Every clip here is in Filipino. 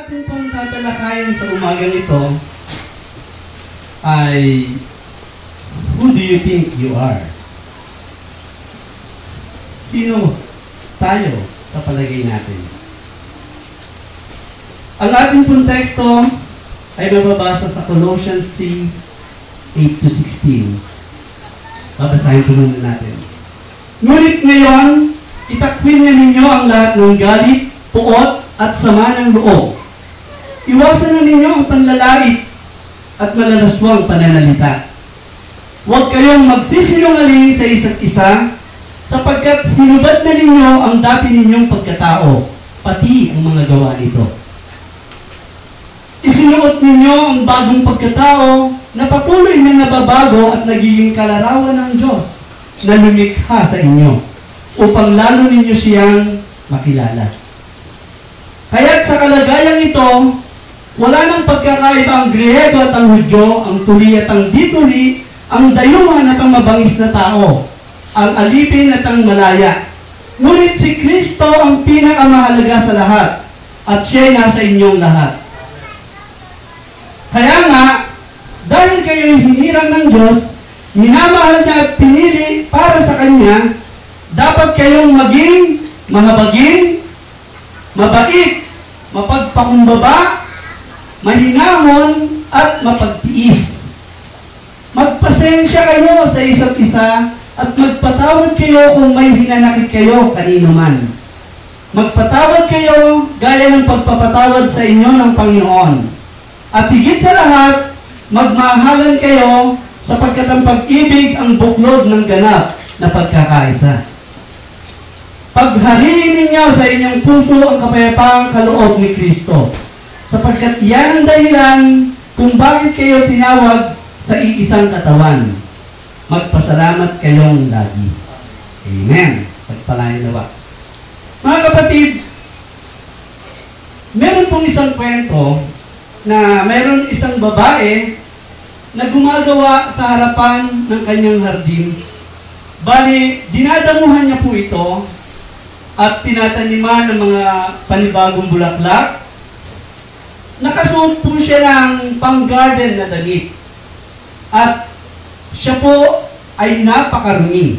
atin pong tatalakayan sa umagang ito ay, who do you think you are? Sino tayo sa palagay natin? Ang ating pong teksto ay mababasa sa Colossians 3:8-16. Babasahin po muna natin. Ngunit ngayon, itakwil na ninyo ang lahat ng galit, puot, at sama ng loob. Iwasan na ninyo ang panlalait at malalaswang pananalita. Huwag kayong magsisinungaling sa isa't isa, sapagkat hinubad na ninyo ang dati ninyong pagkatao, pati ang mga gawa nito. Isinuot ninyo ang bagong pagkatao na patuloy na nababago at nagiging kalarawan ng Diyos na lumikha sa inyo, upang lalo ninyo siyang makilala. Kaya't sa kalagayang ito, wala nang pagkakaiba ang Griego at ang Hudyo, ang tuli at ang dituli, ang dayuhan at ang mabangis na tao, ang alipin at ang malaya. Ngunit si Kristo ang pinakamahalaga sa lahat, at siya'y nasa inyong lahat. Kaya nga, dahil kayo'y hinirang ng Diyos, minamahal niya at pinili para sa Kanya, dapat kayong maging mahabagin, mabait, mapagpakumbaba, mahinahon, at mapagtiis. Magpasensya kayo sa isa't isa at magpatawad kayo kung may hinanakit kayo kanino man. Magpatawad kayo gaya ng pagpapatawad sa inyo ng Panginoon. At higit sa lahat, magmahalan kayo sapagkat ang pag-ibig ang buklod ng ganap na pagkakaisa. Paghariin ninyo sa inyong puso ang kapayapaang kaloob ni Kristo, sapagkat yan ang dahilan kung bakit kayo tinawag sa iisang katawan. Magpasalamat kayong lagi. Amen. Pagpalain nawa. Mga kapatid, meron pong isang kwento na meron isang babae na gumagawa sa harapan ng kanyang hardin. Bali, dinadamuhan niya po ito at tinataniman ng mga panibagong bulaklak. Nakasuot po siya ng pang-garden na damit. At siya po ay napakarumi.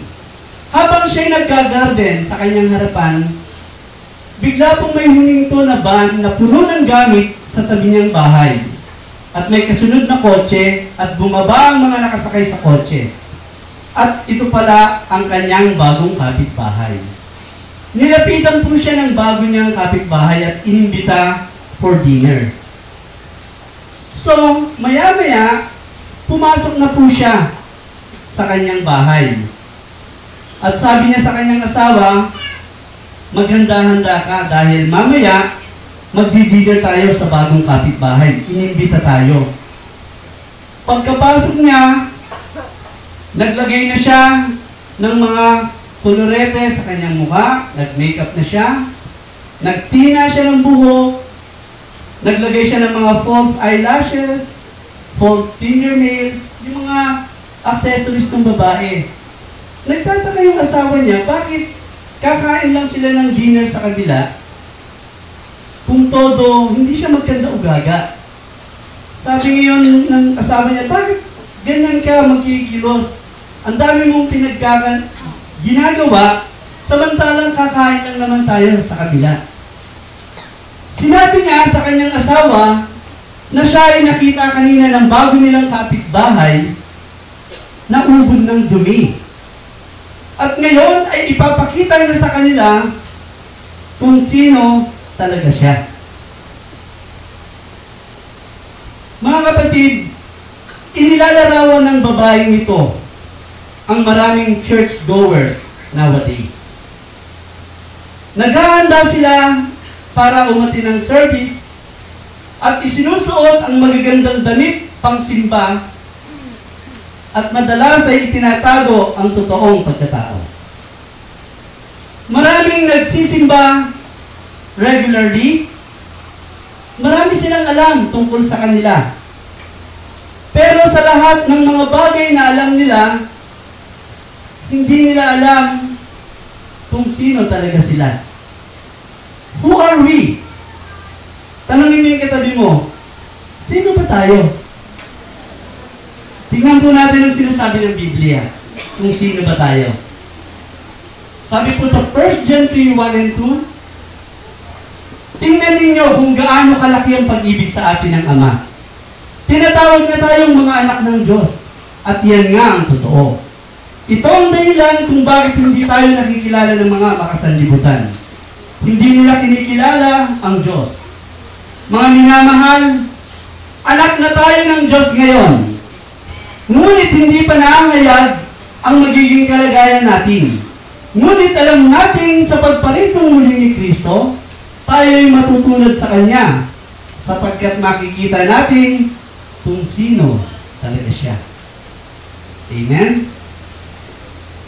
Habang siya'y nagka-garden sa kanyang harapan, bigla pong may huminto na van na puno ng gamit sa tabi niyang bahay. At may kasunod na kotse at bumaba ang mga nakasakay sa kotse. At ito pala ang kanyang bagong kapitbahay. Nilapitan po siya ng bago niyang kapitbahay at inimbita for dinner. So, maya-maya, pumasok na po siya sa kanyang bahay. At sabi niya sa kanyang asawa, maghanda-handa ka dahil mamaya, magdi-dinner tayo sa bagong kapitbahay. Inimbita tayo. Pagkapasok niya, naglagay na siya ng mga kolorete sa kanyang mukha, nag-makeup na siya, nagtina siya ng buhok, naglagay siya ng mga false eyelashes, false fingernails, yung mga accessories ng babae. Nagtataka yung asawa niya, bakit kakain lang sila ng dinner sa kabila kung todo hindi siya magkanda-ugaga. Sabi ngayon ng asawa niya, bakit ganyan ka magkikilos? Ang dami mong ginagawa, samantalang kakain lang naman tayo sa kabila. Sinabi niya sa kanyang asawa na siya ay nakita kanina ng bago nilang kapitbahay na ubod ng dumi. At ngayon ay ipapakita niya sa kanila kung sino talaga siya. Mga kapatid, inilalarawan ng babaeng ito ang maraming churchgoers nowadays. Naghahanda sila para umati ng service at isinusuot ang magagandang damit pangsimba at madalas ay itinatago ang totoong pagkatao. Maraming nagsisimba regularly, marami silang alam tungkol sa kanila. Pero sa lahat ng mga bagay na alam nila, hindi nila alam kung sino talaga sila. Who are we? Tanungin mo yung katabi mo, sino ba tayo? Tingnan po natin ang sinasabi ng Biblia, kung sino ba tayo. Sabi po sa 1 John 3:1 and 2, tingnan ninyo kung gaano kalaki ang pag-ibig sa atin ng Ama. Tinatawag na tayong mga anak ng Diyos, at yan nga ang totoo. Ito ang dahilan kung bakit hindi tayo nakikilala ng mga makasanlibutan. Hindi nila kinikilala ang Diyos. Mga minamahal, anak na tayo ng Diyos ngayon. Ngunit hindi pa naangayag ang magiging kalagayan natin. Ngunit alam natin sa pagparitong muli ni Kristo, tayo ay matutunod sa Kanya sapagkat makikita natin kung sino talaga siya. Amen?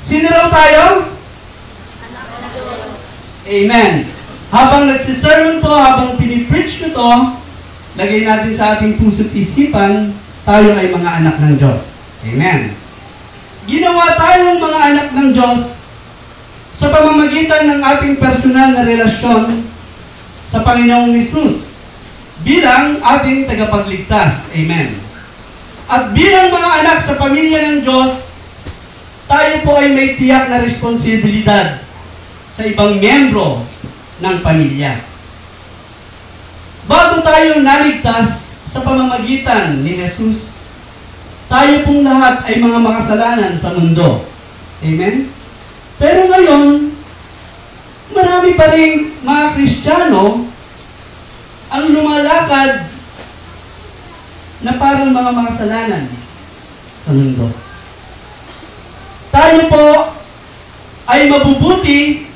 Sino raw tayo? Anak ng Diyos. Amen. Habang nagsisermon to, habang pinipreach ko to, lagay natin sa ating puso't isipan, tayo ay mga anak ng Diyos. Amen. Ginawa tayong mga anak ng Diyos sa pamamagitan ng ating personal na relasyon sa Panginoong Hesus bilang ating tagapagligtas. Amen. At bilang mga anak sa pamilya ng Diyos, tayo po ay may tiyak na responsibilidad sa ibang miyembro ng pamilya. Bago tayo naligtas sa pamamagitan ni Jesus, tayo pong lahat ay mga makasalanan sa mundo. Amen? Pero ngayon, marami pa rin mga Kristiyano ang lumalakad na parang mga makasalanan sa mundo. Tayo po ay mabubuti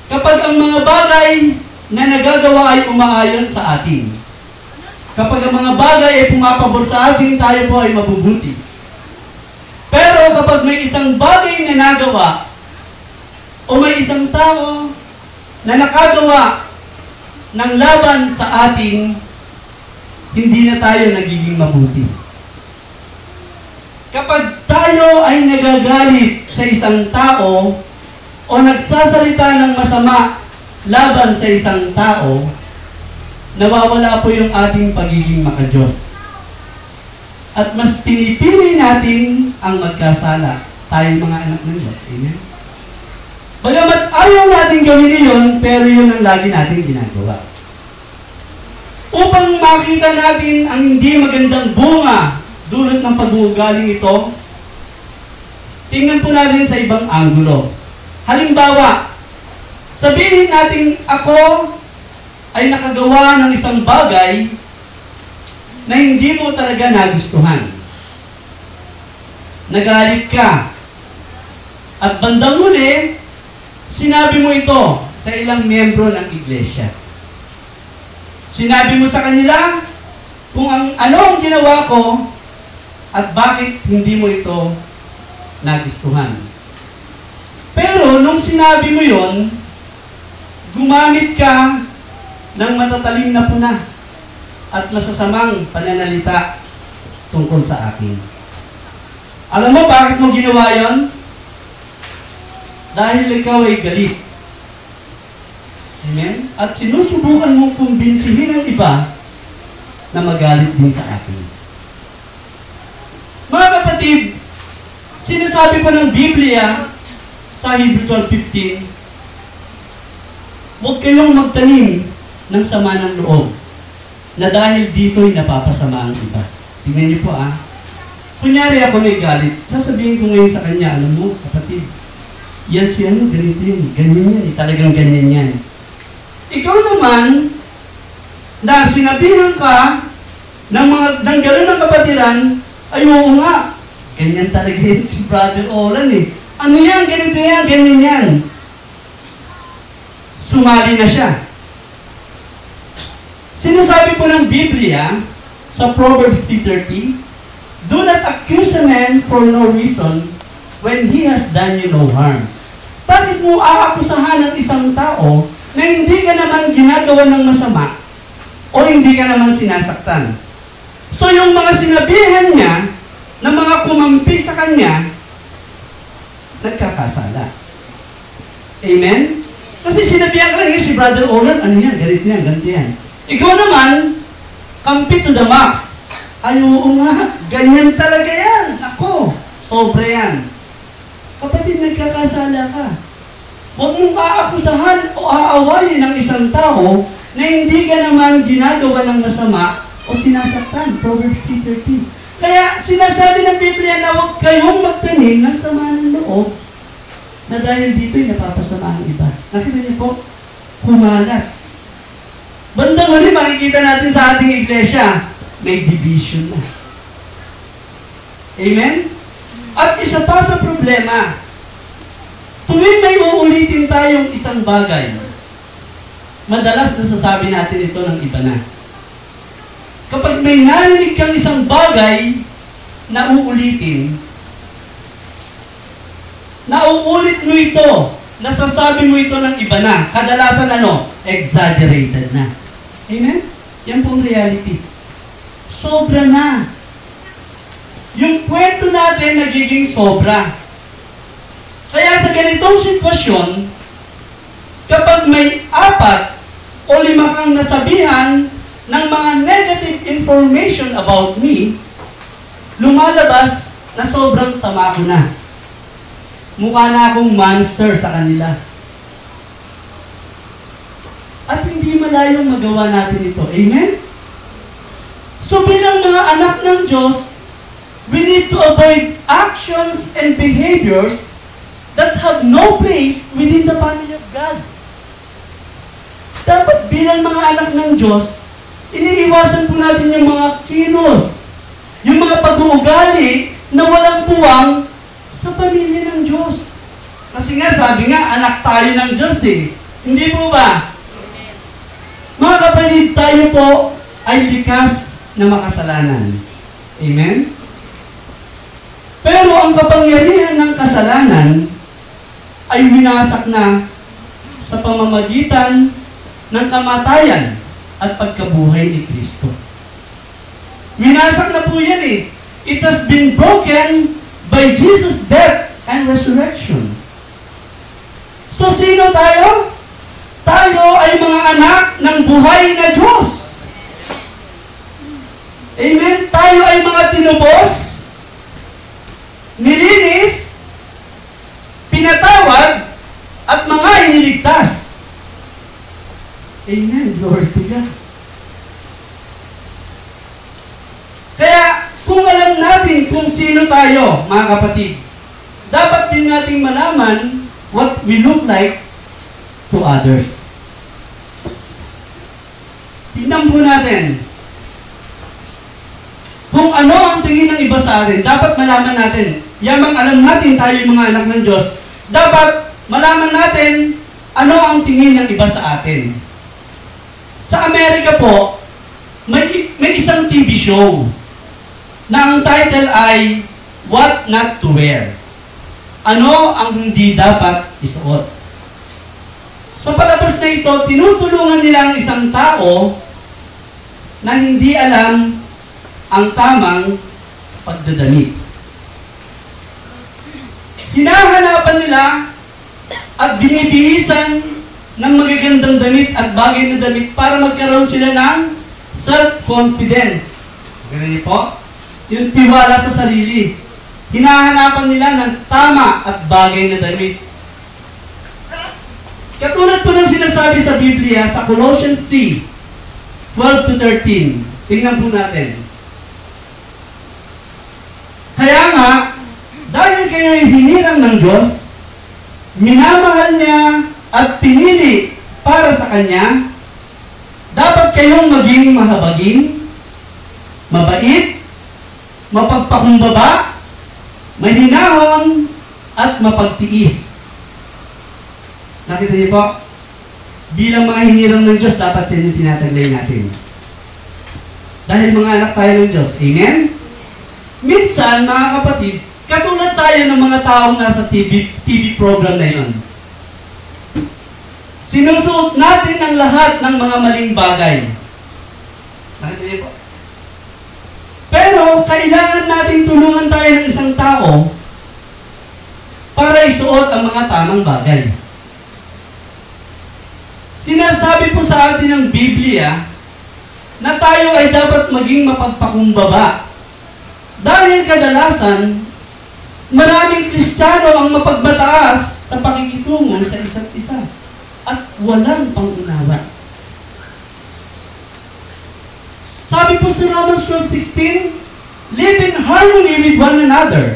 kapag ang mga bagay na nagagawa ay umaayon sa atin. Kapag ang mga bagay ay pumapabor sa atin, tayo po ay mabubuti. Pero kapag may isang bagay na nagawa o may isang tao na nakagawa ng laban sa atin, hindi na tayo nagiging mabuti. Kapag tayo ay nagagalit sa isang tao o nagsasalita ng masama laban sa isang tao, nawawala po yung ating pagiging makadiyos. At mas pinipili natin ang magkasala. Tayo mga anak ng Diyos. Amen? Bagamat ayaw natin gawin yun, pero yun ang lagi natin ginagawa. Upang makita natin ang hindi magandang bunga dulot ng pag-uugaling ito, tingnan po natin sa ibang anggulo. Halimbawa, sabihin natin ako ay nakagawa ng isang bagay na hindi mo talaga nagustuhan. Nagalit ka. At bandang huli, sinabi mo ito sa ilang miyembro ng iglesia. Sinabi mo sa kanila kung ano ang ginawa ko at bakit hindi mo ito nagustuhan. Pero nung sinabi mo yon, gumamit ka ng matatalim na puna at masasamang pananalita tungkol sa akin. Alam mo bakit mo ginawa yon? Dahil ikaw ay galit. Amen? At sinusubukan mong kumbinsihin ang iba na magalit din sa akin. Mga kapatid, sinasabi pa ng Biblia sa Hebrew 12:15, huwag kayong magtanim ng sama ng loob na dahil dito'y napapasama ang iba. Tingnan niyo po Kunyari ako may galit, sasabihin ko ngayon sa kanya, alam mo, kapatid, yan si ganito yun, ganyan yan, talagang ganyan yan. Ikaw naman, na sinabihan ka ng gano'n ng kapatiran, ay oo nga, ganyan talaga yun si Brother Olan Ano yan, ganito yan, ganyan yan. Sumali na siya. Sinasabi po ng Biblia sa Proverbs 3:30, do not accuse a man for no reason when he has done you no harm. Bakit mo aakusahan ng isang tao na hindi ka naman ginagawa ng masama o hindi ka naman sinasaktan? So yung mga sinabihan niya na mga kumampi sa kanya, nagkakasala. Amen? Kasi sinabihan ka lang si Brother Olan, ano yan, ganito yan, ganito yan. Ikaw naman, kampi to the max. Ay, oo nga, ganyan talaga yan. Ako, sobra yan. Kapatid, nagkakasala ka. Huwag mong aakusahan o aawayin ng isang tao na hindi ka naman ginagawa ng masama o sinasaktan. Proverbs 3:13. Kaya sinasabi ng Biblia na huwag kayong magtanim ng sama ng loob na dahil dito'y napapasama ang iba. Nakita niyo po? Kumalat. Bandang huli, makikita natin sa ating iglesia, may division na. Amen? At isa pa sa problema, tuwing may uulitin tayong isang bagay, madalas nasasabi natin ito ng iba na. Kapag may narinig kang isang bagay na uulitin, nauulit mo ito, nasasabi mo ito ng iba na. Kadalasan exaggerated na. Amen? Yan pong reality. Sobra na. Yung kwento natin nagiging sobra. Kaya sa ganitong sitwasyon, kapag may 4 o 5 kang nasabihan ng mga negative information about me, lumalabas na sobrang sama ko na. Mukha na akong monster sa kanila. At hindi malayong magawa natin ito. Amen? So bilang mga anak ng Diyos, we need to avoid actions and behaviors that have no place within the family of God. Dapat bilang mga anak ng Diyos, iniiwasan po natin yung mga kilos, yung mga pag-uugali na walang puwang sa pamilya ng Diyos. Kasi nga, sabi nga, anak tayo ng Diyos eh. Hindi po ba? Mga kapatid, tayo po ay likas na makasalanan. Amen? Pero ang kapangyarihan ng kasalanan ay winasak na sa pamamagitan ng kamatayan at pagkabuhay ni Kristo. Winasak na po yan eh. It has been broken by Jesus' death and resurrection. So sino tayo? Tayo ay mga anak ng buhay na Diyos. Amen? Tayo ay mga tinubos, nilinis, pinatawad, at mga iniligtas. Amen. Glory to God. Kaya, kung alam natin kung sino tayo, mga kapatid, dapat din nating malaman what we look like to others. Tingnan po natin. Kung ano ang tingin ng iba sa atin, dapat malaman natin. Yamang alam natin tayo yung mga anak ng Diyos, dapat malaman natin ano ang tingin ng iba sa atin. Sa Amerika po, may isang TV show na ang title ay What Not to Wear. Ano ang hindi dapat isuot. Sa palabas na ito, tinutulungan nila ang isang tao na hindi alam ang tamang pagdadamit. Hinahanapan nila at binibihisan ng magagandang damit at bagay na damit para magkaroon sila ng self-confidence. Ganun niyo po? Yung tiwala sa sarili. Hinahanapan nila ng tama at bagay na damit. Katulad po ng sinasabi sa Biblia sa Colossians 3:12-13. Tingnan po natin. Kaya nga, dahil kayo ay hinirang ng Diyos, minamahal niya at pinili para sa Kanya, dapat kayong maging mahabagin, mabait, mapagpakumbaba, mahinahon, at mapagtiis. Nakita niyo po? Bilang mga hinirang ng Diyos, dapat yan yung tinataglay natin. Dahil mga anak tayo ng Diyos. Amen? Minsan, mga kapatid, katulad tayo ng mga taong nasa TV program na yon. Sinusuot natin ang lahat ng mga maling bagay. Nakita niyo po? Pero, kailangan natin tulungan tayo ng isang tao para isuot ang mga tamang bagay. Sinasabi po sa atin ng Biblia na tayo ay dapat maging mapagpakumbaba. Dahil kadalasan, maraming Kristiyano ang mapagmataas sa pakikitungo sa isa't isa at walang pangunawa. Sabi po sa Romans 12:16, live in harmony with one another.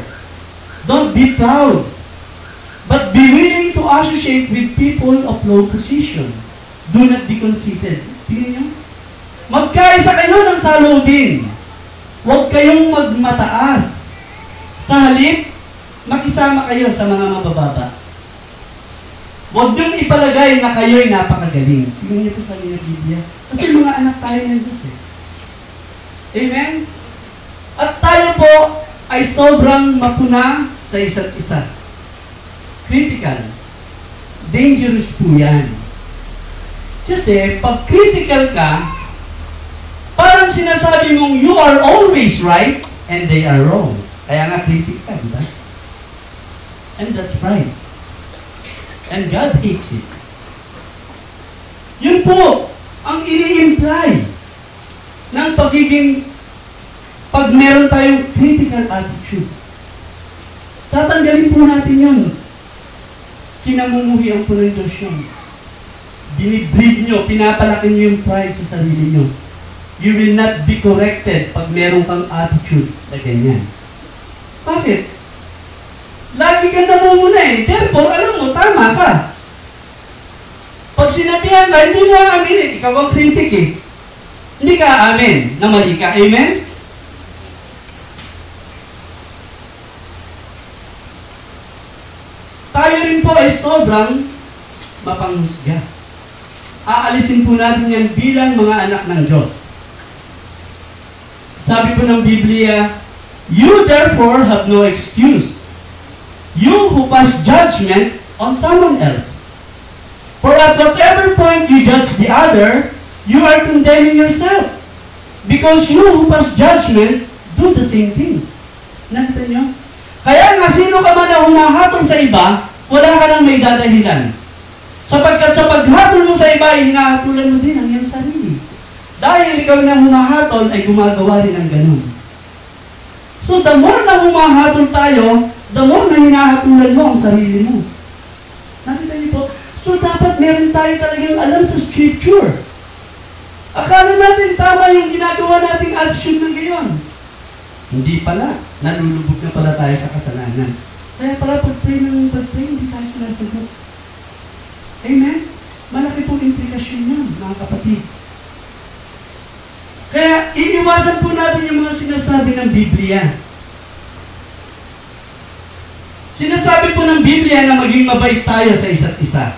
Don't be proud, but be willing to associate with people of low position. Do not be conceited. Tingnan nyo. Magkaisa kayo ng saloobin. Huwag kayong magmataas. Sa halip, makisama kayo sa mga mabababa. Huwag niyong ipalagay na kayo'y napakagaling. Tingnan niyo po sa ng Biblia. Kasi mga anak tayo ng Diyos eh. Amen? At tayo po ay sobrang mapuna sa isa't isa. Critical. Dangerous po yan. Kasi pag critical ka, parang sinasabi mong you are always right and they are wrong. Kaya nga critic ka, di ba? And that's pride. And God hates it. Yun po ang ini-imply ng pagiging pag meron tayong critical attitude. Tatanggalin po natin yun. Kinamumuhian po ng Diyos yun. Binibreed nyo, pinapalaki nyo yung pride sa sarili nyo. You will not be corrected pag meron kang attitude na ganyan. Bakit? Lagi ka namumuna eh. Therefore, alam mo, tama ka. Pag sinabihan ka, hindi mo aaminin. Ikaw ang critic eh. Hindi ka aamin na mali ka. Amen? Tayo rin po ay sobrang mapanghusga. Aalisin po natin yan bilang mga anak ng Diyos. Sabi po ng Biblia, you therefore have no excuse. You who pass judgment on someone else. For at whatever point you judge the other, you are condemning yourself. Because you who pass judgment do the same things. Nakita niyo? Kaya nga, sino ka man na humahatol sa iba, wala ka nang may dadahilan. Sapagkat sa paghatol mo sa iba, hinahatulan mo din ang iyong sarili. Dahil ikaw na humahatol, ay gumagawa rin ng ganun. So, the more na humahatol tayo, the more na hinahatulan mo ang sarili mo. Nakita niyo po? So, dapat meron tayo talagang alam sa Scripture. Akala natin tama yung ginagawa nating attitude ng gayon. Hindi pala. Nalulubog na pala tayo sa kasalanan. Kaya pala pag-pray, hindi tayo sinasagot. Amen? Malaki pong implikasyon yan, mga kapatid. Kaya, iiwasan po natin yung mga sinasabi ng Biblia. Sinasabi po ng Biblia na maging mabait tayo sa isa't isa.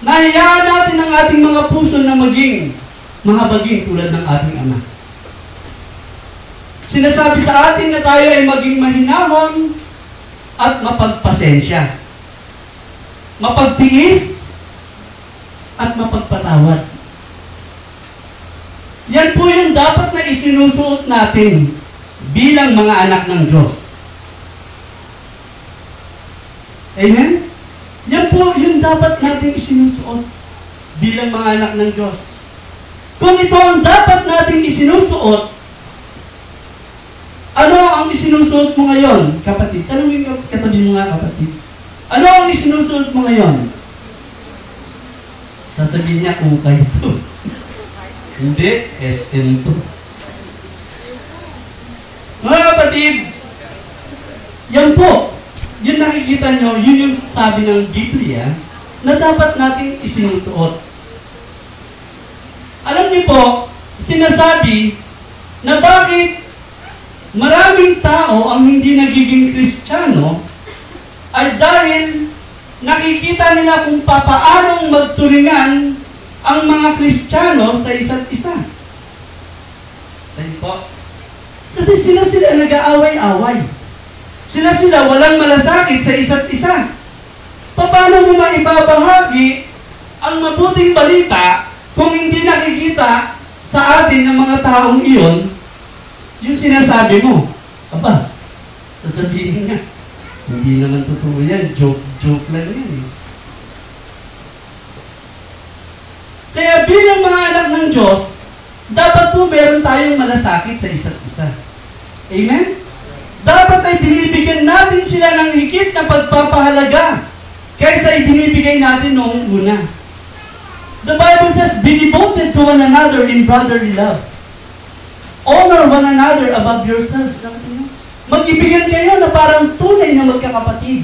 Nahiyaan natin ang ating mga puso na maging mahabagin tulad ng ating Ama. Sinasabi sa atin na tayo ay maging mahinahon at mapagpasensya. Mapagtiis at mapagpatawad. Yan po yung dapat na isinusuot natin bilang mga anak ng Diyos. Amen? Yan po yung dapat natin isinusuot bilang mga anak ng Diyos. Kung ito ang dapat natin isinusuot, ano ang isinusuot mo ngayon, kapatid? Tanungin mo, katabi mo nga, kapatid. Ano ang isinusuot mo ngayon? Sasabihin niya, ukay to. Hindi, SM to. Mga kapatid, yan po. Yun nakikita nyo, yun yung sabi ng Biblia na dapat natin isinusuot. Alam niyo po, sinasabi na bakit maraming tao ang hindi nagiging Kristiyano ay dahil nakikita nila kung papaanong magturingan ang mga Kristiyano sa isa't isa. Dahil po, kasi sila nag-aaway-away. Sila walang malasakit sa isa't isa. Paano mo maibabahagi ang mabuting balita kung hindi nakikita sa atin ng mga taong iyon yung sinasabi mo? Aba, sasabihin niya, hindi naman totoo yan, joke lang yan eh. Kaya bilang mga anak ng Diyos, dapat po meron tayong malasakit sa isa't isa. Amen? Dapat ay binibigyan natin sila ng higit na pagpapahalaga kaysa ibinibigay natin noong una. The Bible says, be devoted to one another in brotherly love. Honor one another above yourselves. Mag-ibigan kayo na parang tunay na magkakapatid.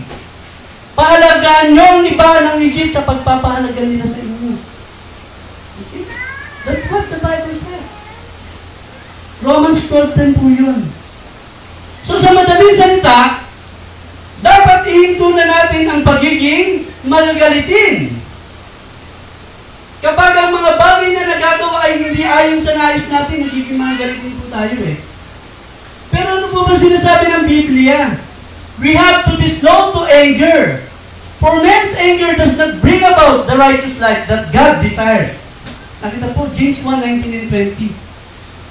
Pahalagaan nyo ang iba ng higit sa pagpapahalaga nila sa inyo. You see? That's what the Bible says. Romans 12:10 po yun. So sa madaling salita, dapat ihinto na natin ang pagiging magagalitin. Kapag ang mga bagay na nagagawa ay hindi ayon sa nais natin, nagiging magagalitin po tayo eh. Pero ano po ba sinasabi ng Biblia? We have to be slow to anger. For man's anger does not bring about the righteous life that God desires. Nakita po, James 1:19 and 20.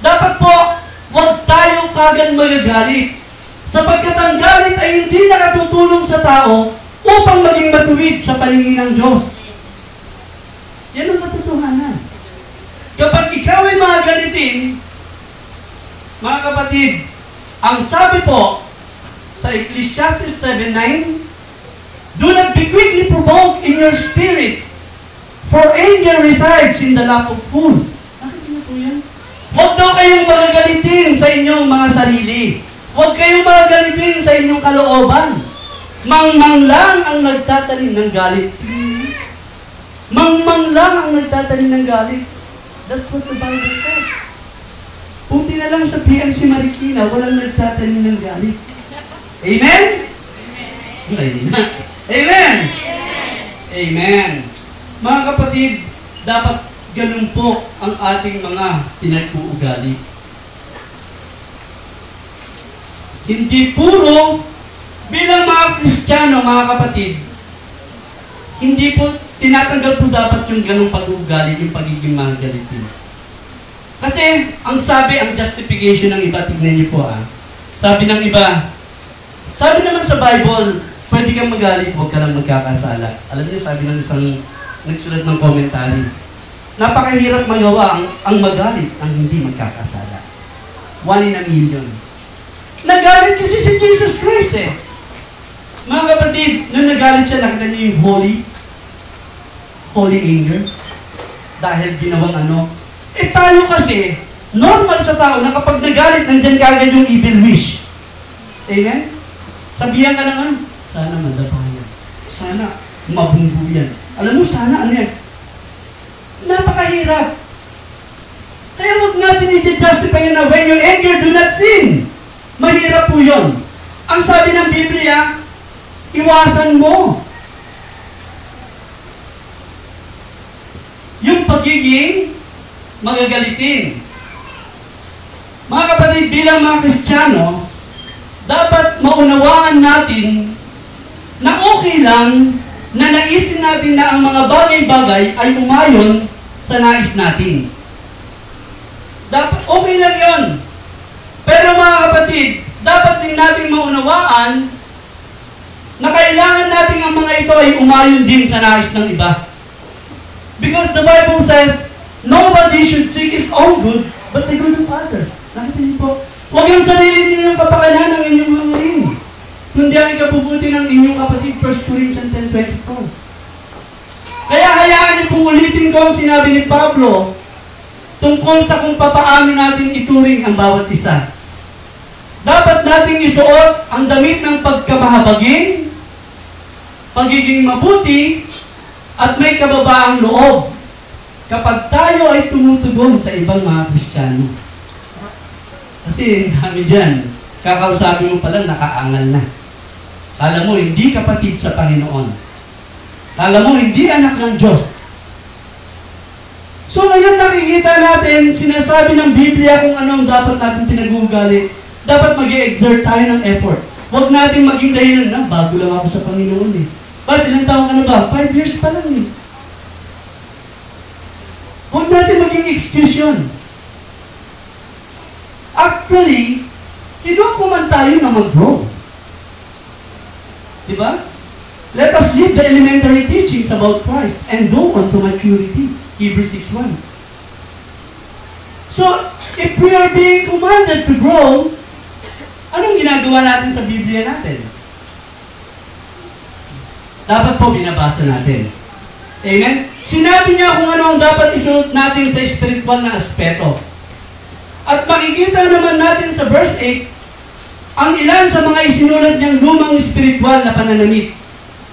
Dapat po, huwag tayo kagad magagalit. Sapagkat ang galit ay hindi nakatutulong sa tao upang maging matuwid sa paningin ng Diyos. Yan ang katotohanan. Kapag ikaw ay magagalitin, mga kapatid, ang sabi po sa Ecclesiastes 7:9, do not be quickly provoked in your spirit, for anger resides in the lap of fools. Nakita niyo po yan? Huwag daw kayong magagalitin sa inyong mga sarili. Huwag kayong magagalitin sa inyong kalooban. Mangmang lang ang nagtatanim ng galit. Mangmang lang ang nagtatanim ng galit. That's what the Bible says. Puti na lang sa PMC Marikina, walang nagtatanim ng galit. Amen? Amen. Amen! Amen! Mga kapatid, dapat ganun po ang ating mga pinag-uugali. Hindi puro bilang mga Kristiyano, mga kapatid, hindi po tinatanggal po dapat yung ganung pag-uugali, yung pagiging magagalitin. Kasi, ang sabi, ang justification ng iba, tignan niyo po sabi ng iba, sabi naman sa Bible, pwede kang magalit, huwag ka lang magkakasala. Alam niyo, sabi ng isang nagsulat ng commentary, napakahirap magawa ang magalit, ang hindi magkakasala. 1 in a million. Nagalit kasi si Jesus Christ eh. Mga kapatid, nung nagalit siya, nakita niyo yung holy anger. Dahil ginawang ano. Eh tayo kasi, normal sa tao na kapag nagalit, nandyan kagad yung evil wish. Amen? Sabihan ka na sana madabayan. Sana mabungguyan. Alam mo, sana ano yan? Napakahirap. Kaya huwag natin i-justify na when you anger, do not sin. Mahirap po yun. Ang sabi ng Biblia, iwasan mo. Yung pagiging magagalitin. Mga kapatid, bilang mga Kristiyano, dapat maunawaan natin na okay lang na naisin natin na ang mga bagay-bagay ay umayon sa nais natin. Dapat okay lang yon. Pero mga kapatid, dapat din natin maunawaan na kailangan natin ang mga ito ay umayon din sa nais ng iba. Because the Bible says, nobody should seek his own good, but the good of others. Nakita niyo po, huwag yung sarili ninyong kapakanan ng inyong mga rings, kundi ang ikabubuti ng inyong kapatid, 1 Corinthians 10:24. Kaya hayaan niyo kung ulitin ko ang sinabi ni Pablo tungkol sa kung papaano natin ituring ang bawat isa. Dapat nating isuot ang damit ng pagkamahabagin, pagiging mabuti, at may kababaang loob kapag tayo ay tumutugon sa ibang mga Kristiyano. Kasi dami dyan, kakausapin mo palang nakaangal na. Kala mo, hindi kapatid sa Panginoon. Kala mo, hindi anak ng Diyos. So ngayon nakikita natin, sinasabi ng Biblia kung ano ang dapat natin pinag-uugali. Dapat mag-i-exert tayo ng effort. Huwag natin maging dahilan na, bago lang ako sa Panginoon eh. Bakit ilang taon ka na ba? 5 years pa lang eh. Huwag natin maging excuse yun. Actually, kinuha man tayo na mag-grow. Diba? Let us leave the elementary teachings about Christ and go on to maturity. Hebrews 6:1. So, if we are being commanded to grow, anong ginagawa natin sa Biblia natin? Dapat po binabasa natin. Amen? Sinabi niya kung ano ang dapat isuot natin sa spiritual na aspeto. At makikita naman natin sa verse 8, ang ilan sa mga isinulat niyang lumang spiritual na pananamit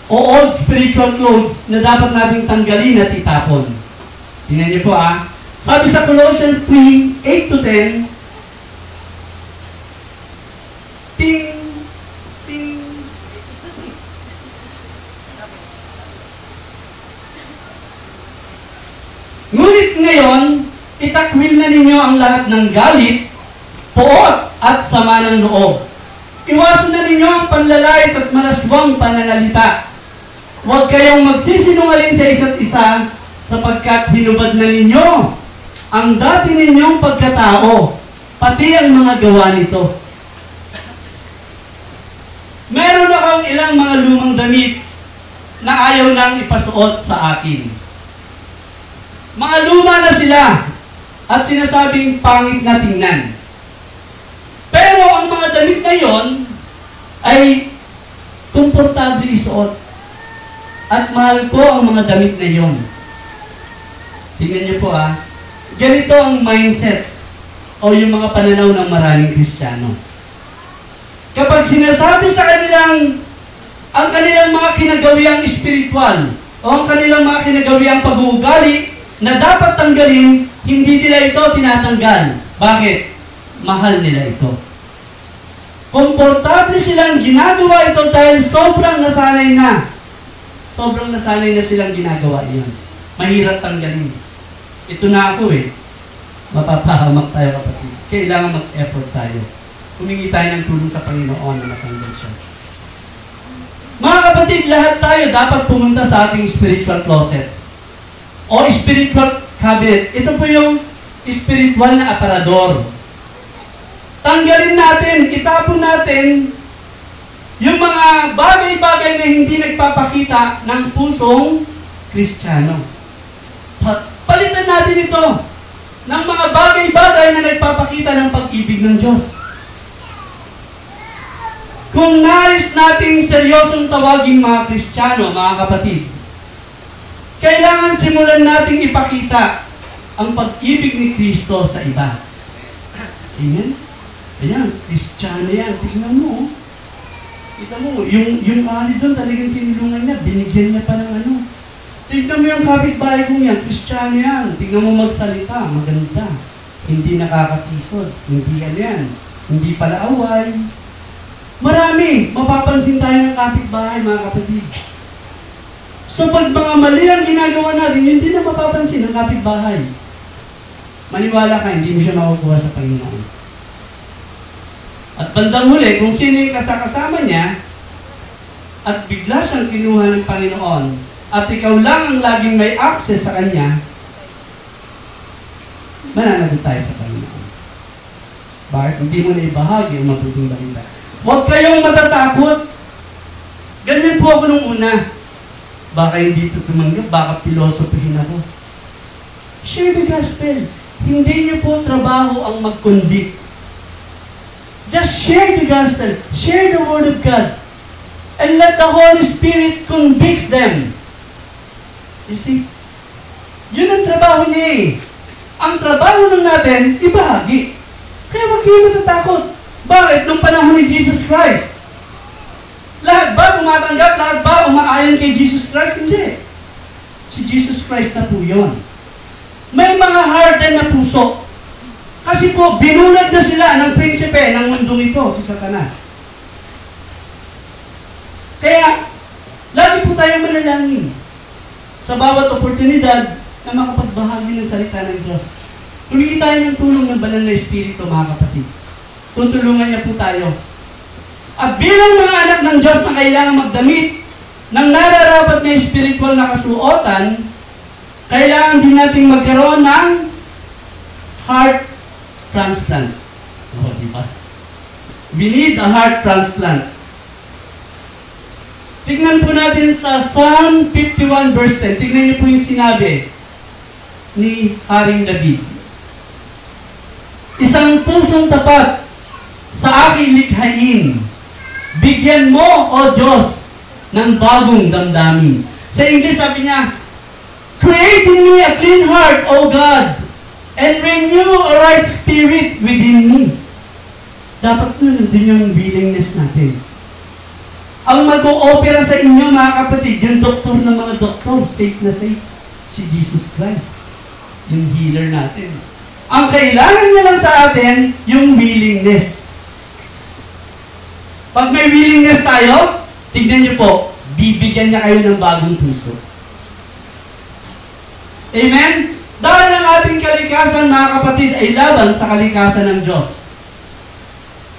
o old spiritual clothes na dapat nating tanggalin at itapon. Tingnan niyo po Sabi sa Colossians 3, 8 to 10, ting, ting, ngunit ngayon, itakwil na ninyo ang lahat ng galit, poot at sama ng loob. Iwasan na ninyo ang panlalait at malaswang pananalita. Huwag kayong magsisinungaling sa isa't isa sapagkat hinubad na ninyo ang dati ninyong pagkatao, pati ang mga gawa nito. Meron akong ilang mga lumang damit na ayaw nang ipasuot sa akin. Mga luma na sila at sinasabing pangit na tingnan. Pero ang mga damit na yon ay komportable isuot. At mahal ko ang mga damit na yon. Tingnan niyo po ganito ang mindset o yung mga pananaw ng maraming Kristiyano. Kapag sinasabi sa kanilang ang kanilang mga kinagawiang espiritual o ang kanilang mga kinagawiang pag-uugali na dapat tanggalin, hindi nila ito tinatanggal. Bakit? Mahal nila ito. Komportable silang ginagawa ito dahil sobrang nasanay na. Sobrang nasanay na silang ginagawa iyon. Mahirap tanggalin. Ito na ako Mapapahamak tayo kapatid. Kailangan mag-effort tayo. Humingi tayo ng tulong sa Panginoon na matanggal siya. Mga kapatid, lahat tayo dapat pumunta sa ating spiritual closets o spiritual cabinet. Ito po yung spiritual na aparador. Tanggalin natin, itapon natin yung mga bagay-bagay na hindi nagpapakita ng pusong Kristiyano. Palitan natin ito ng mga bagay-bagay na nagpapakita ng pag-ibig ng Diyos. Kung nais nating seryosong tawaging mga Kristiyano, mga kapatid, kailangan simulan nating ipakita ang pag-ibig ni Kristo sa iba. Amen? Ayan, Kristiyano yan. Tingnan mo. Kita mo, yung ali doon talagang tinulungan niya, binigyan niya pa ng Tingnan mo yung kapitbahay kong yan, Kristiyano yan. Tingnan mo magsalita, maganda. Hindi nakakatisod. Hindi yan. Hindi pala away. Marami, mapapansin tayo ng kapitbahay, mga kapatid. So pag mga mali ang ginagawa natin, hindi na mapapansin ng kapitbahay. Maniwala ka, hindi mo siya makukuha sa Panginoon. At bandang huli, kung sino yung kasama niya, at bigla siyang kinuha ng Panginoon, at ikaw lang ang laging may access sa Kanya, mananagot tayo sa Panginoon. Bakit? Hindi mo na ibahagi ang mabuting balita. Huwag kayong matatakot. Ganyan po ako nung una. Baka hindi ito tumanggap, baka pilosopihin ako. Share the gospel. Hindi niyo po trabaho ang mag-convict. Just share the gospel. Share the word of God. And let the Holy Spirit convict them. You see? Yun ang trabaho niya Ang trabaho ng natin, ibahagi. Kaya huwag kayo matatakot. Bakit? Nung panahon ni Jesus Christ, lahat ba tumatanggap? Lahat ba umaayon kay Jesus Christ? Hindi. Si Jesus Christ na po yun. May mga hardened na puso. Kasi po, binunad na sila ng prinsipe ng mundong ito, si Satanas. Kaya, lagi po tayong manalangin sa bawat oportunidad na makapagbahagi ng salita ng Diyos. Humingi tayo ng tulong ng banal na Espiritu, mga kapatid. Tutulungan niya po tayo. At bilang mga anak ng Diyos na kailangan magdamit ng nararapat na spiritual na kasuotan, kailangan din natin magkaroon ng heart transplant. Diba? We need a heart transplant. Tignan po natin sa Psalm 51 verse 10. Tignan niyo po yung sinabi ni Haring David. pusong tapat sa aking likhain. Bigyan mo, O Diyos, ng bagong damdamin. Sa English, sabi niya, create in me a clean heart, O God, and renew a right spirit within me. Dapat nandun yung willingness natin. Ang mag-o-opera sa inyo, mga kapatid, yung doktor ng mga doktor, safe na safe, si Jesus Christ. Yung healer natin. Ang kailangan niya lang sa atin, yung willingness. Pag may willingness tayo, tignan niyo po, bibigyan niya kayo ng bagong puso. Amen? Dahil ang ating kalikasan, mga kapatid, ay laban sa kalikasan ng Diyos.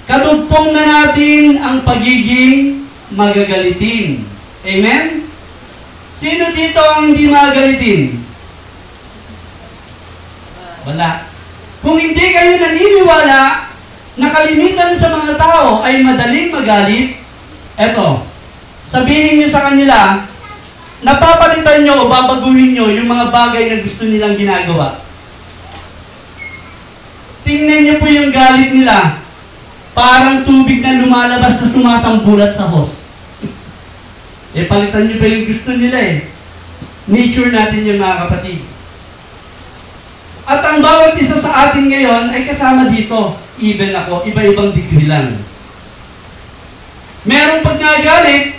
Katugtong na natin ang pagiging magagalitin. Amen? Sino dito ang hindi magagalitin? Wala. Kung hindi kayo naniniwala na kalimitan sa mga tao ay madaling magalit, eto, sabihin niyo sa kanila, napapalitan nyo o babaguhin nyo yung mga bagay na gusto nilang ginagawa. Tingnan nyo po yung galit nila. Parang tubig na lumalabas na sumasambulat sa hose. Palitan nyo ba yung gusto nila eh. Nature natin yung mga kapatid. At ang bawat isa sa atin ngayon ay kasama dito. Even ako, iba-ibang degree lang. Merong pag nagalit,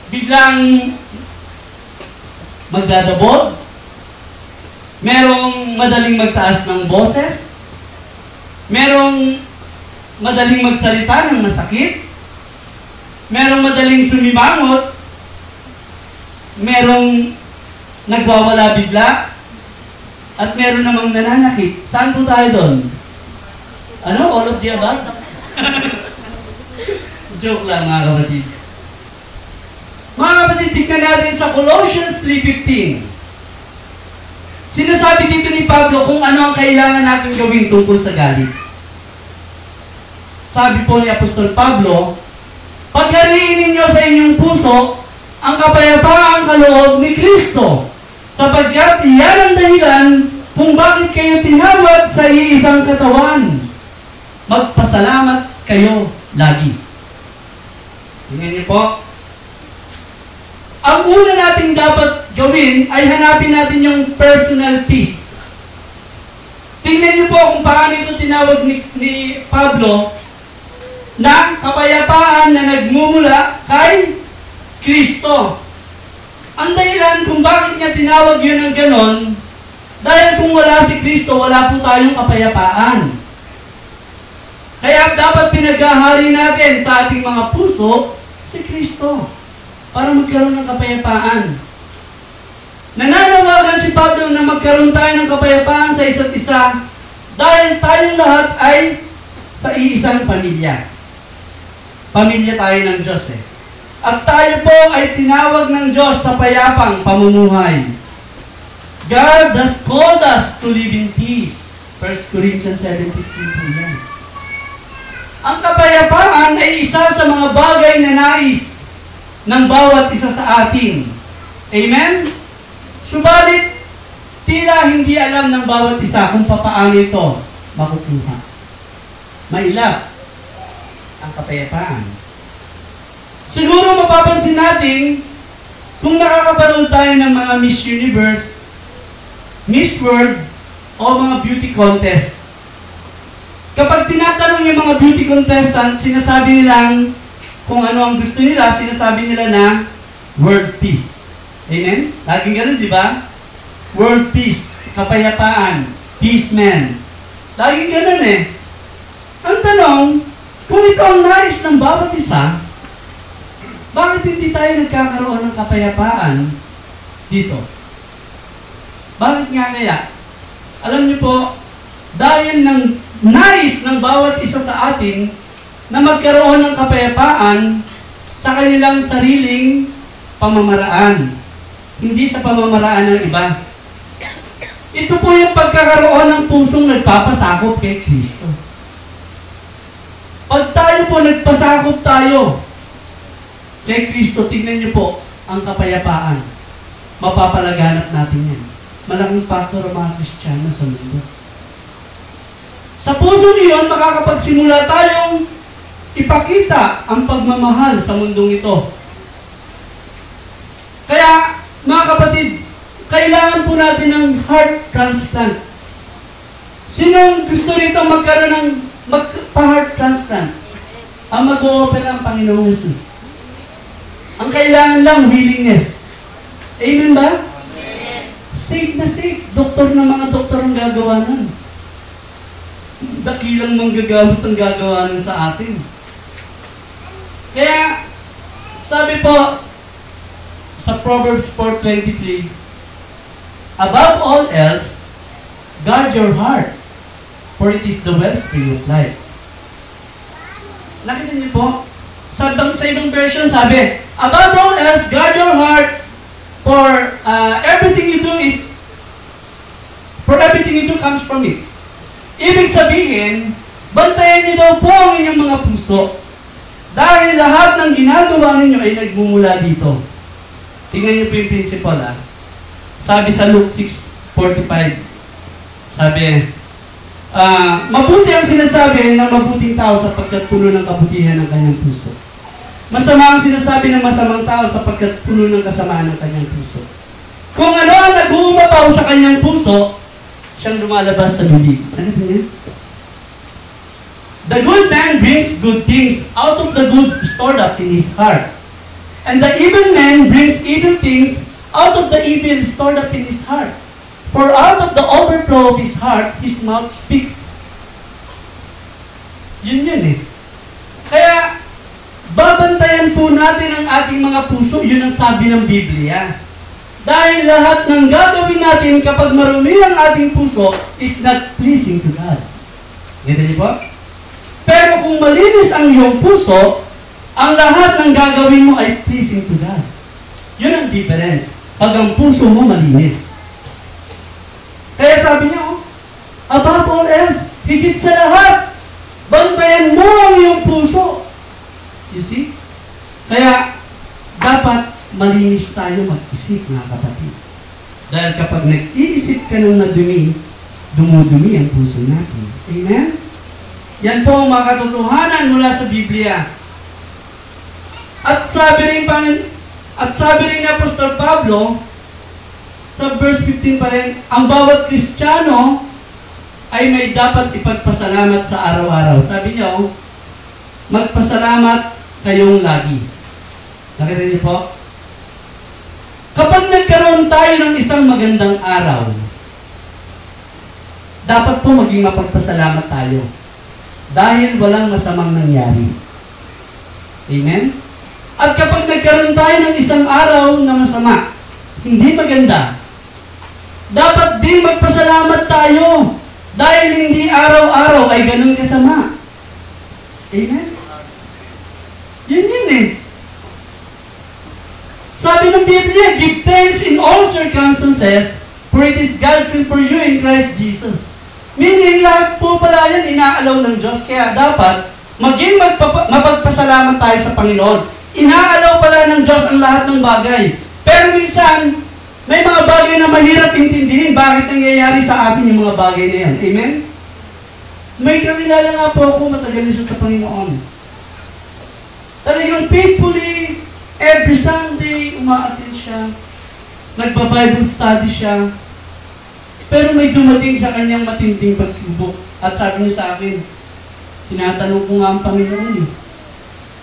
biglang magdadabog. Merong madaling magtaas ng boses. Merong madaling magsalita ng masakit. Merong madaling sumimangot. Merong nagwawala bigla. At meron namang nananakit. Saan po tayo doon? Ano? All of the above? Joke lang, mga kapatid. Mga kapatid, tignan natin sa Colossians 3:15. Sinasabi dito ni Pablo kung ano ang kailangan natin gawin tungkol sa galit. Sabi po ni Apostol Pablo, paghariin ninyo sa inyong puso ang kapayapaang kaloob ni Kristo, sapagkat iyan ang dahilan kung bakit kayo tinawag sa iisang katawan. Magpasalamat kayo lagi. Tingnan niyo po. Ang una nating dapat gawin ay hanapin natin yung personal peace. Tingnan niyo po kung paano ito tinawag ni Pablo na kapayapaan na nagmumula kay Kristo. Ang dahilan kung bakit niya tinawag yun ng ganon, dahil kung wala si Kristo, wala po tayong kapayapaan. Kaya dapat pinaghahari natin sa ating mga puso si Kristo para magkaroon ng kapayapaan. Nananawagan si Pablo na magkaroon tayo ng kapayapaan sa isa't isa dahil tayong lahat ay sa iisang pamilya. Pamilya tayo ng Diyos eh. At tayo po ay tinawag ng Diyos sa payapang pamumuhay. God has called us to live in peace. 1 Corinthians 7:15 po yan. Ang kapayapaan ay isa sa mga bagay na nais ng bawat isa sa atin. Amen? Subalit, tila hindi alam ng bawat isa kung papaano ito makukuha. Mailap ang kapayapaan. Siguro mapapansin natin kung nakakapanood tayo ng mga Miss Universe, Miss World, o mga beauty contest. Kapag tinatanong yung mga beauty contestant, sinasabi nilang kung ano ang gusto nila, sinasabi nila na world peace. Amen? Laging ganun, di ba? World peace, kapayapaan, peace man. Laging ganun eh. Ang tanong, kung ito ang nais ng bawat isa, bakit hindi tayo nagkakaroon ng kapayapaan dito? Bakit nga kaya? Alam niyo po, dahil ng nais ng bawat isa sa atin na magkaroon ng kapayapaan sa kanilang sariling pamamaraan, hindi sa pamamaraan ng iba. Ito po yung pagkakaroon ng pusong nagpapasakop kay Kristo. Pag tayo po nagpasakop tayo kay Kristo, tignan niyo po ang kapayapaan. Mapapalaganap natin yan. Malaking faktor ang mga Kristiyano sa mundo. Sa puso niyon, makakapagsimula tayong ipakita ang pagmamahal sa mundong ito. Kaya, mga kapatid, kailangan po natin ng heart transplant. Sinong gusto rito magkaroon ng magpa-heart transplant? Ang mag-o-opera ang Panginoong Jesus. Ang kailangan lang, willingness. Amen ba? Amen. Safe na safe. Doktor na mga doktor ang gagawa nun. Dakilang manggagamot ang gagawa nun sa atin. Kaya, sabi po, sa Proverbs 4:23, above all else, guard your heart, for it is the wellspring of life. Nakita niyo po? Sa ibang version sabi, above all else, guard your heart, for everything you do comes from it. Ibig sabihin, bantayan niyo daw po ang inyong mga puso, dahil lahat ng ginagawa ninyo ay nagmumula dito. Tingnan niyo po yung principle, ha? Sabi sa Luke 6:45, sabi, mabuti ang sinasabi ng mabuting tao sapagkat puno ng kabutihan ng kanyang puso. Masama ang sinasabi ng masamang tao sapagkat puno ng kasamaan ng kanyang puso. Kung ano ang nag-uumapaw sa kanyang puso, siyang lumalabas sa bibig. Ano po yan? The good man brings good things out of the good stored up in his heart. And the evil man brings evil things out of the evil stored up in his heart. For out of the overflow of his heart, his mouth speaks. Yun eh. Kaya, babantayan po natin ang ating mga puso, yun ang sabi ng Biblia. Dahil lahat ng gagawin natin kapag marumi ang ating puso is not pleasing to God. Ganda niyo po? Pero kung malinis ang iyong puso, ang lahat ng gagawin mo ay pleasing to God. Yun ang difference. Pag ang puso mo malinis. Kaya sabi niya, above all else, higit sa lahat, bantayan mo ang iyong puso. You see? Kaya, dapat malinis tayo mag-isip, mga kapatid. Dahil kapag nag-iisip ka ng nadumi, dumudumi ang puso natin. Amen? Yan po ang mga katotohanan mula sa Biblia. At sabi rin ni Apostol Pablo, sa verse 15 pa rin, ang bawat Kristiyano ay may dapat ipagpasalamat sa araw-araw. Sabi niya, magpasalamat kayong lagi. Nakita niyo po? Kapag nagkaroon tayo ng isang magandang araw, dapat po maging mapagpasalamat tayo. Dahil walang masamang nangyari. Amen? At kapag nagkaroon tayo ng isang araw na masama, hindi maganda, dapat din magpasalamat tayo dahil hindi araw-araw ay ganun kasama. Amen? Yun eh. Sabi ng Biblia, give thanks in all circumstances, for it is God's will for you in Christ Jesus. Meaning, lahat po pala yan inaalaw ng Diyos. Kaya dapat, maging mapagpasalamat tayo sa Panginoon. Inaalaw pala ng Diyos ang lahat ng bagay. Pero minsan, may mga bagay na mahirap intindihin bakit nangyayari sa atin yung mga bagay na yan. Amen? May kakilala nga po ako, matagal na siya sa Panginoon. Talagang faithfully, every Sunday, umaattend siya. Nagba-Bible study siya. Pero may dumating sa kanyang matinding pagsubok. At sabi niya sa akin, tinatanong ko nga ang Panginoon eh,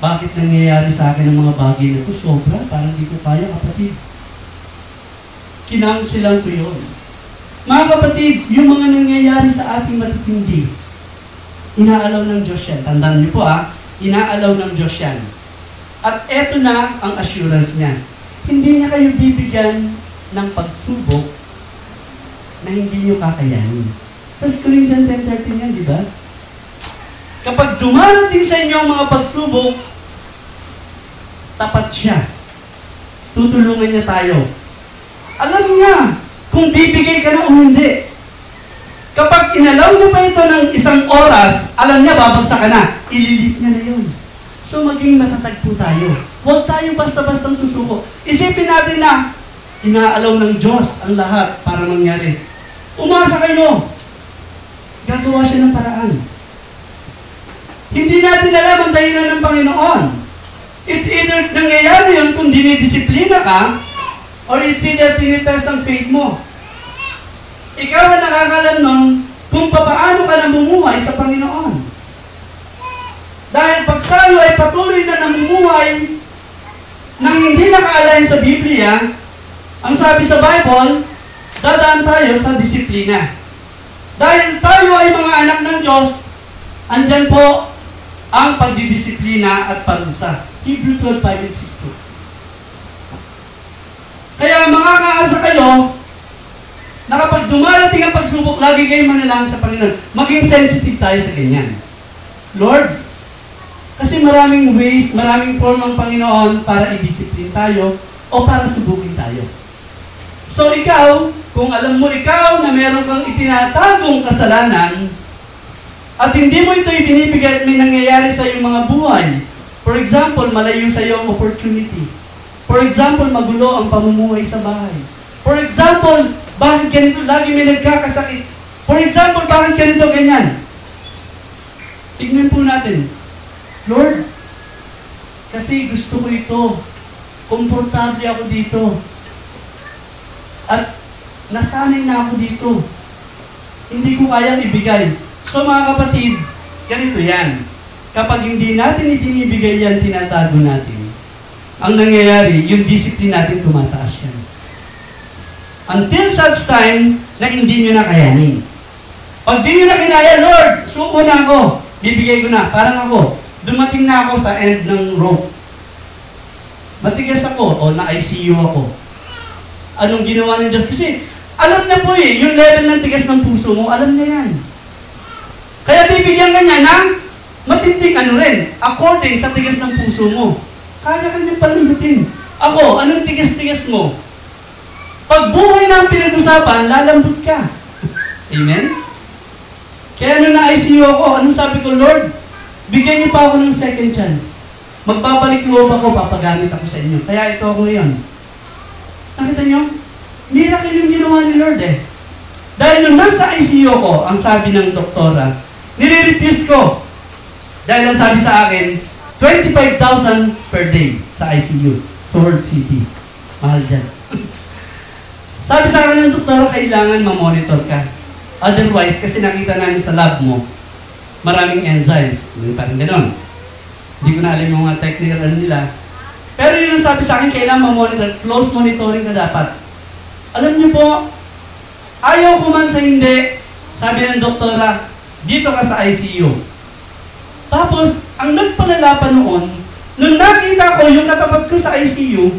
bakit nangyayari sa akin ang mga bagay na ito? Sobra, parang di ko kaya, kapatid. Kinangsilan ko yun. Mga kapatid, yung mga nangyayari sa ating matitindi, inaalaw ng Diyos yan. Tandaan niyo po inaalaw ng Diyos yan. At eto na ang assurance niya. Hindi niya kayo bibigyan ng pagsubok na hindi niyo kakayanin. 1 Corinthians 10:13 yan, di ba? Kapag dumarating sa inyo ang mga pagsubok, tapat siya. Tutulungan niya tayo. Alam niya kung bibigay ka na o hindi. Kapag inalaw niya pa ito ng isang oras, alam niya babagsak ka na. Ililit niya na yun. So maging matatag po tayo. Huwag tayo basta-bastang susuko. Isipin natin na inaalaw ng Diyos ang lahat para mangyari. Umasa kayo. Gagawa siya ng paraan. Hindi natin alam ang dahilan ng Panginoon. It's either nangyayari yun kung dinidisiplina ka, or it's either tinitest ang faith mo. Ikaw ang nakakalam nun kung paano ka namumuhay sa Panginoon. Dahil pag tayo ay patuloy na namumuhay nang hindi naka-align sa Biblia, ang sabi sa Bible, dadaan tayo sa disiplina. Dahil tayo ay mga anak ng Diyos, andyan po ang pagdidisiplina at parusa. Hebrew 12:5-6. Kaya makakaasa kayo na kapag dumarating ang pagsubok, lagi kayo manalangin sa Panginoon. Maging sensitive tayo sa ganyan. Lord, kasi maraming ways, maraming form ng Panginoon para i-discipline tayo o para subukin tayo. So ikaw, kung alam mo ikaw na meron kang itinatagong kasalanan at hindi mo ito ibinibigay at may nangyayari sa iyong mga buhay, for example, malayo sa iyo ang opportunity. For example, magulo ang pamumuhay sa bahay. For example, bakit ganito? Lagi may nagkakasakit. For example, bakit ganito, ganyan? Tignan po natin. Lord, kasi gusto ko ito. Komportable ako dito. At nasanay na ako dito. Hindi ko kayang ibigay. So mga kapatid, ganito yan. Kapag hindi natin ibinibigay yan, tinatago natin. Ang nangyayari, yung discipline natin tumataas yan. Until such time na hindi nyo na kayanin. Pag di nyo na kinaya, Lord, suko na ako. Bibigay ko na. Parang ako, dumating na ako sa end ng rope. Matigas ako o na-ICU ako. Anong ginawa ng Diyos? Kasi alam na po yung level ng tigas ng puso mo, alam niya yan. Kaya bibigyan ka niya ng matinding according sa tigas ng puso mo. Kaya ka niyang palambutin. Ako, anong tigas-tigas mo? Pag buhay na ang pinag-usapan, lalambot ka. Amen? Kaya nung na-ICU ako, anong sabi ko, Lord, bigyan niyo pa ako ng second chance. Magbabalik loob ako, papagamit ako sa inyo. Kaya ito ako ngayon. Nakita niyo? Miracle yung ginawa ni Lord eh. Dahil nung nasa ICU ko, ang sabi ng doktora, nire-refuse ko. Dahil ang sabi sa akin, 25,000 per day sa ICU, sa World City. Mahal dyan. Sabi sa akin ng doktora, kailangan ma-monitor ka. Otherwise, kasi nakita namin sa lab mo, maraming enzymes. Parang gano'n. Hindi ko na alam yung mga technical nila. Pero yun ang sabi sa akin, kailangan ma-monitor. Close monitoring ka dapat. Alam niyo po, ayaw ko man sa hindi, sabi ng doktora, dito ka sa ICU. Tapos, ang nagpalala pa noon, nung nakita ko yung katapat ko sa ICU,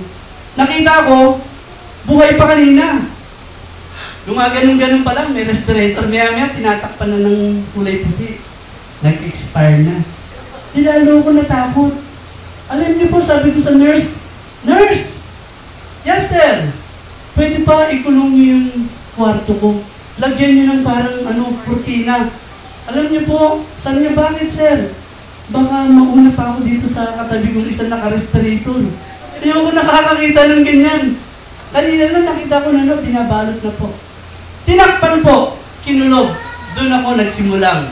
nakita ko, buhay pa kanina. Gumaganon-ganon pa lang, may respirator, maya-maya, tinatakpan na ng kulay puti. Nag-expire na. Lalo ko natakot. Alam niyo po, sabi ko sa nurse, Nurse! Yes, sir! Pwede pa ikulong niyo yung kwarto ko. Lagyan niyo ng parang kurtina. Alam niyo po, sabi niya, bakit, sir? Baka mauna pa ako dito sa katabi kong isang naka-respirator. Hindi ako nakakakita ng ganyan. Kanina lang nakita ko na binabalot na po. Tinakpan po, kinulog. Doon ako nagsimulang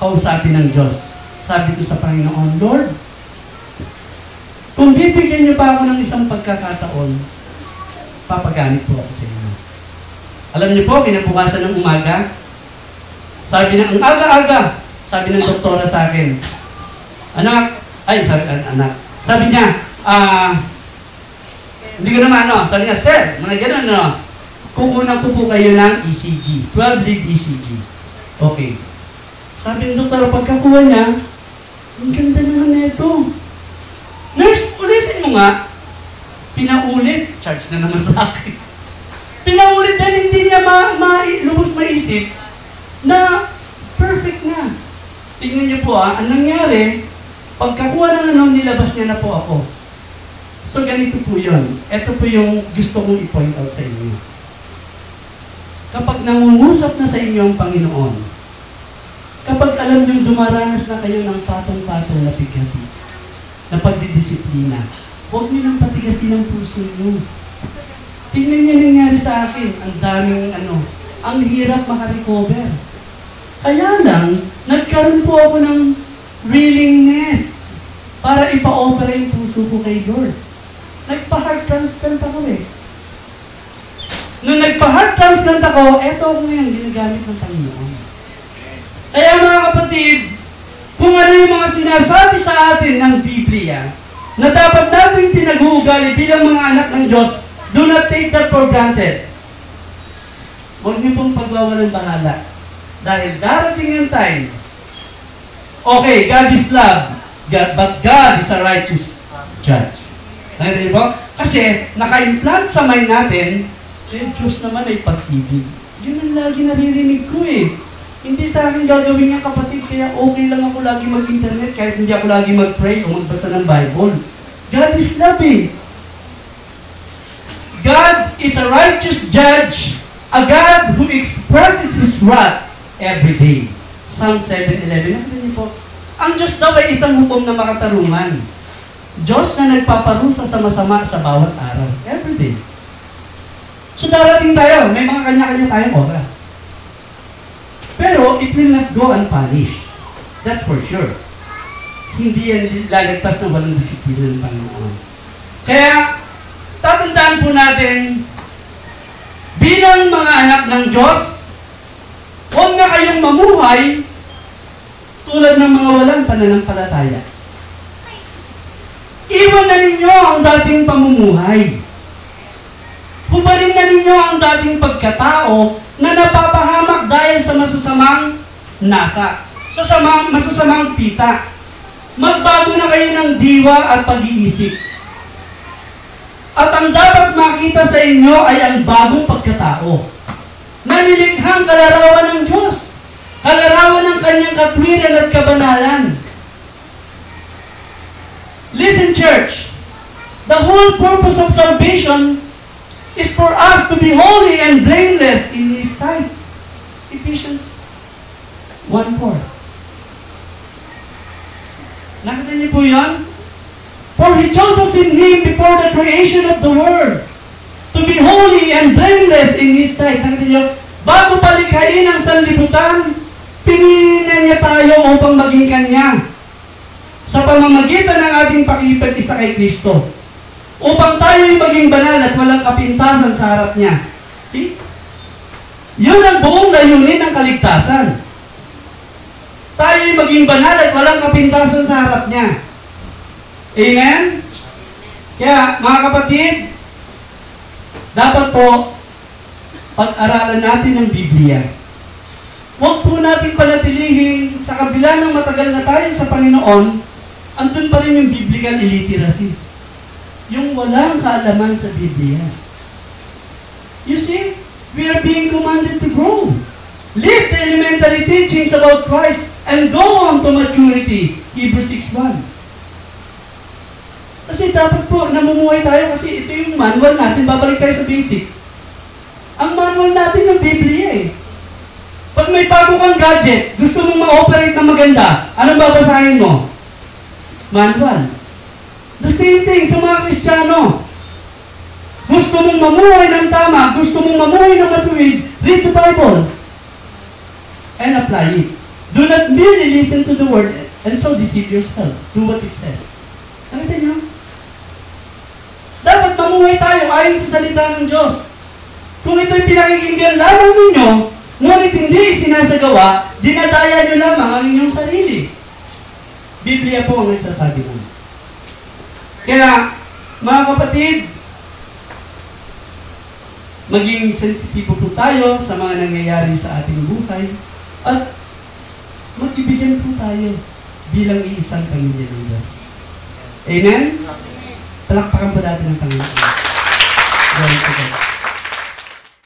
kausapin ng Diyos. Sabi ko sa Panginoon, Lord, kung bibigyan niyo pa ako ng isang pagkakataon, papagamit po ako sa inyo. Alam niyo po, kinabukasan ng umaga, sabi na, ang aga-aga, sabi ng doktora sa akin, sabi niya, hindi ko naman, sabi niya, sir, mga ganun, kukunan ko po kayo ng ECG, 12-lead ECG. Okay. Sabi ng doktora, pagkakuha niya, ang ganda naman na ito. Nurse, ulitin mo nga. Pinaulit. Charge na naman sa akin. Pinaulit dahil hindi niya lubos maisip na perfect na. Tingnan niyo po ang nangyari, pagkakuha ng nilabas niya na po ako. So ganito po yun. Ito po yung gusto kong i-point out sa inyo. Kapag nangungusap na sa inyo ang Panginoon, kapag alam nyo dumaranas na kayo ng patong-patong na bigati, na pagdidisiplina, huwag nyo nang patigasin ang puso nyo. Tingnan niyo nangyari sa akin, ang daming ang hirap makarecover. Kaya lang, nagkaroon po ako ng willingness para ipa-offer yung puso ko kay Lord. Nagpa-heart transplant ako eh. Nung nagpa-heart transplant ako, eto ako ngayon, ginagamit ng Panginoon. Kaya mga kapatid, kung ano yung mga sinasabi sa atin ng Biblia, na dapat natin pinag-uugali bilang mga anak ng Diyos, do not take that for granted. Huwag niyo pong pagwawalang bahala. Dahil darating yung time, okay, God is love, but God is a righteous judge. Nakita niyo po? Kasi, naka-implant sa mind natin, Diyos naman ay pag-ibig. Yun ang lagi naririnig ko eh. Hindi sa akin gagawin niya kapatid, kaya okay lang ako lagi mag-internet kahit hindi ako lagi mag-pray o magbasa ng Bible. God is love eh. God is a righteous judge, a God who expresses His wrath every day. Psalm 7:11. Nakita niyo po? Ang Diyos daw ay isang hukom na makatarungan. Diyos na nagpaparusa sa masama sa bawat araw. Every day. So darating tayo, may mga kanya-kanya tayong oras. Pero it will not go unpunished. That's for sure. Hindi yan lalagpas ng walang disiplina ng Panginoon. Kaya, tatandaan po natin, bilang mga anak ng Diyos, huwag na kayong mamuhay tulad ng mga walang pananampalataya. Iwan na ninyo ang dating pamumuhay. Hubalin na ninyo ang dating pagkatao na napapahamak dahil sa masasamang nasa, sa masasamang pita. Magbago na kayo ng diwa at pag-iisip. At ang dapat makita sa inyo ay ang bagong pagkatao. Nalilikhang kalarawan ng Diyos. Kalarawan ng kanyang katwiran at kabanalan. Listen, church. The whole purpose of salvation is for us to be holy and blameless in His sight. Ephesians 1:4. Nakita niyo po yan? For He chose us in Him before the creation of the world to be holy and blameless in His sight. Nakita niyo? Bago palikhain ang sanlibutan, pinili niya tayo upang maging Kanya sa pamamagitan ng ating pakikipag-isa kay Kristo. Upang tayo'y maging banal at walang kapintasan sa harap niya. See? Yun ang buong layunin ng kaligtasan. Tayo'y maging banal at walang kapintasan sa harap niya. Amen? Kaya, mga kapatid, dapat po, pag-aralan natin ang Biblia. Huwag po natin panatilihin sa kabila ng matagal na tayo sa Panginoon, andun pa rin yung biblical illiteracy. Yung walang kaalaman sa Biblia. You see, we are being commanded to grow. Live the elementary teachings about Christ and go on to maturity. Hebrews 6:1. Kasi dapat po, namumuhay tayo kasi ito yung manual natin. Babalik tayo sa basic. Ang manual natin yung Biblia eh. Pag may bago kang gadget, gusto mong ma-operate na maganda, anong babasahin mo? Manual. The same thing sa mga Kristiyano. Gusto mong mamuhay ng tama, gusto mong mamuhay ng matuwid, read the Bible and apply it. Do not merely listen to the word and so deceive yourselves. Do what it says. Nakita niyo? Dapat mamuhay tayo ayon sa salita ng Diyos. Kung ito'y pinakikinggan lamang ninyo, ngunit hindi sinasagawa, dinadaya nyo lamang ang inyong sarili. Biblia po ang nagsasabi nun. Kaya, mga kapatid, maging sensitibo po tayo sa mga nangyayari sa ating buhay at mag-ibigyan po tayo bilang iisang pamilya ng Diyos. Amen? Palakpakan po natin ang Panginoon. Glory to God.